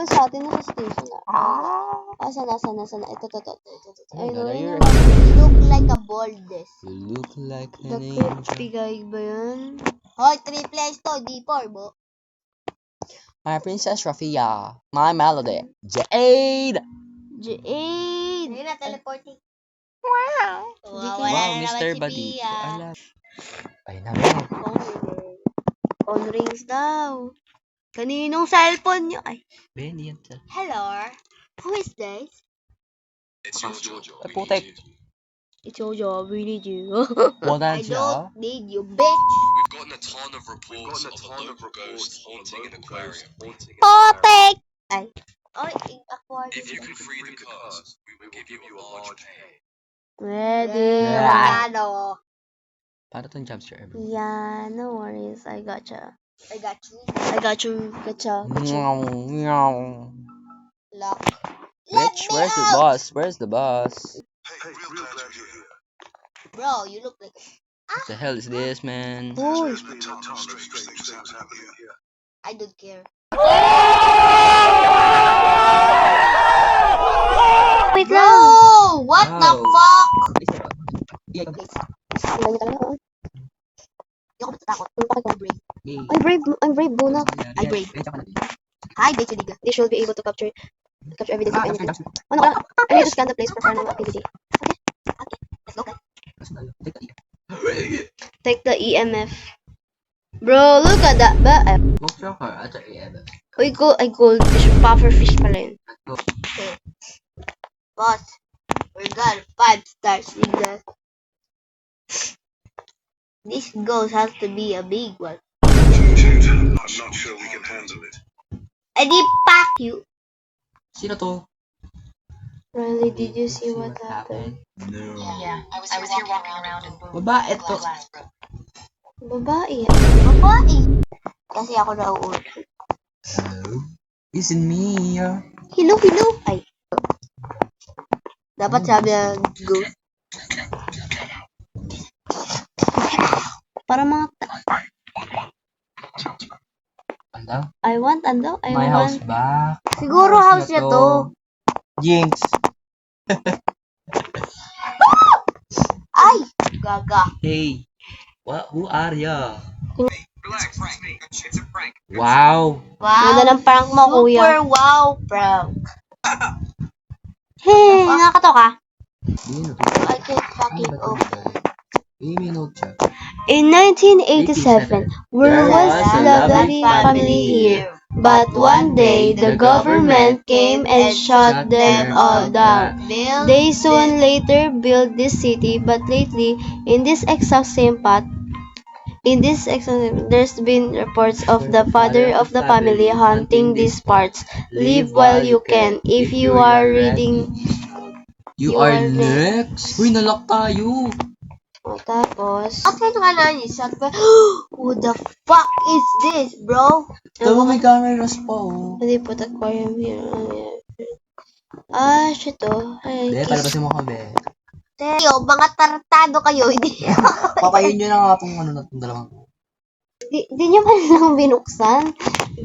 sa atin, nasa station na. Asan? Ito. Ay, no, You look like a baldess. look like The an angel. creepy guy ba yun? Hoy, 3 plays to, D4, bo. My Princess Rafia. My Melody. Jade! Jade! Ayun na, teleporting. Wow! Wala na Mr. naman si Buddy. Pia. Ala. Ay na rin. On rings daw. Kaninong cellphone nyo? Ay, Benny yan siya. Hello, who is this? It's your job. Ay, putek. it's your job, we need you. Wala I siya. don't need you, bitch. We've gotten a ton of reports of a local ghost haunting an aquarium. Potek! Ay. Oy, aquarium. If you can free the cars, we will give you a large pay. Ready? Yeah. Ano? Paano tong jumpscare ever? Yeah, no worries. I gotcha. I got you. Gotcha. Meow, meow. Lock. Bitch, where's the boss? Where's the boss? Hey, real glad you're here. Bro, you look like What the hell is this, man? Uy! I don't care. Wait Bro, lang! what the Wow. fuck? Tingnan niyo talaga, oh. Hindi ako matatakot. I'm brave, Bunak. Ay, brave. Hi, bitch, Liga. They should be able to capture evidence of anything. Ano ka? I need to scan the place for paranormal activity. Let's go, guys. Take the EMF. Bro, look at that. Uy, ay goldfish. Pufferfish pala yun. Okay. Boss, we got 5 stars, Liga. This ghost has to be a big one. I'm not sure we can handle it. I did pack you. Sino to? Riley, did you see what happened? No. Yeah, I was here walking around and boom. Babae to. glass broke. Babae. Babae. Kasi ako nauuna. Hello? Is it me? Hello. Ay. Dapat sabi na ghost. Para mga... Ano? I want. My house back. Siguro house niya to. Jinx. Ay! Gaga. Hey. Who are ya? Relax, it's a prank. Wow. Ganda Wow. ng prank mo, kuya. Super wow prank. Hey, nakakatawa ka? I can't fucking open. In 1987, there was a lovely family here. But one day, the government came and shut them all down. They soon later built this city, but lately, in this exact same spot, there's been reports of the father of the family haunting these parts. Live while you can. If you are reading... You are next. Uy, nalock tayo. O, tapos... Okay, ka na niya. Sabi ko, who the fuck is this, bro? Tama, may cameras pa, oh. Hindi po, aquarium here. Ah, shit, oh. Ay, Hindi, palabasin mo kami. Tayo, mga tartado kayo. Hindi. Papayin nyo na nga itong ano na itong dalawang. Di nyo man lang binuksan?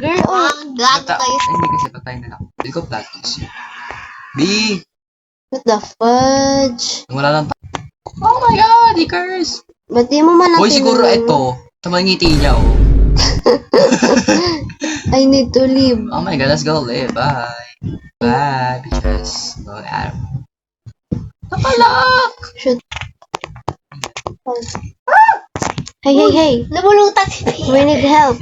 Girl, oh. Ang gago kayo. Ay, hindi kasi patay na lang. Hindi ko practice. B! What the fudge? Wala lang Oh my god, he curse! Ba't di mo man Hoy, siguro ito. Sa mga ngiti niya, oh. I need to leave. Oh my god, let's go live. Bye. Bye, bitches. Go, Adam. Napalak! Shoot. Hey. Namulutan si Tia. We need help.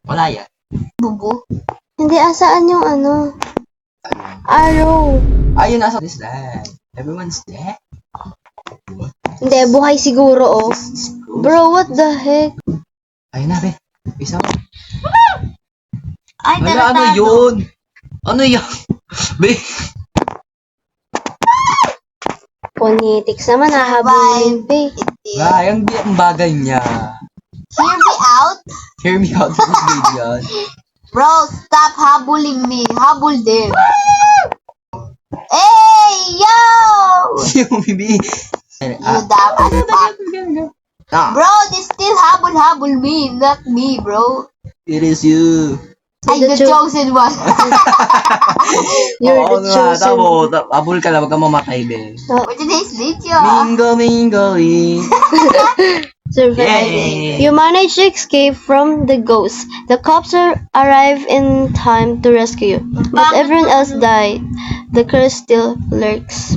Wala yan. Bubo. Hindi, asaan yung ano? Arrow. Ayun, nasa this dead. Everyone's dead. Hindi, buhay siguro, oh. Bro, what the heck? Ayun na, be. Isa mo. Ay, Wala, tartado. ano yun? Ano yun? Be. Phonetics naman, hahabulin pa eh. Ay, ang bagay niya. Hear me out. Hear me out. This video. Bro, stop habulling me. Habol them. Hey, yo! Yung bibi. You dapat fuck. Ah, Bro, they still habol me, not me, bro. it is you. I'm the chosen one. You're Oo the nga, chosen. tamo. Abol ka lang, wag kang mamatay, be. For today's video, Mingo, mingo, Surviving. Yay! You manage to escape from the ghosts. The cops arrive in time to rescue you, but everyone else died. The curse still lurks.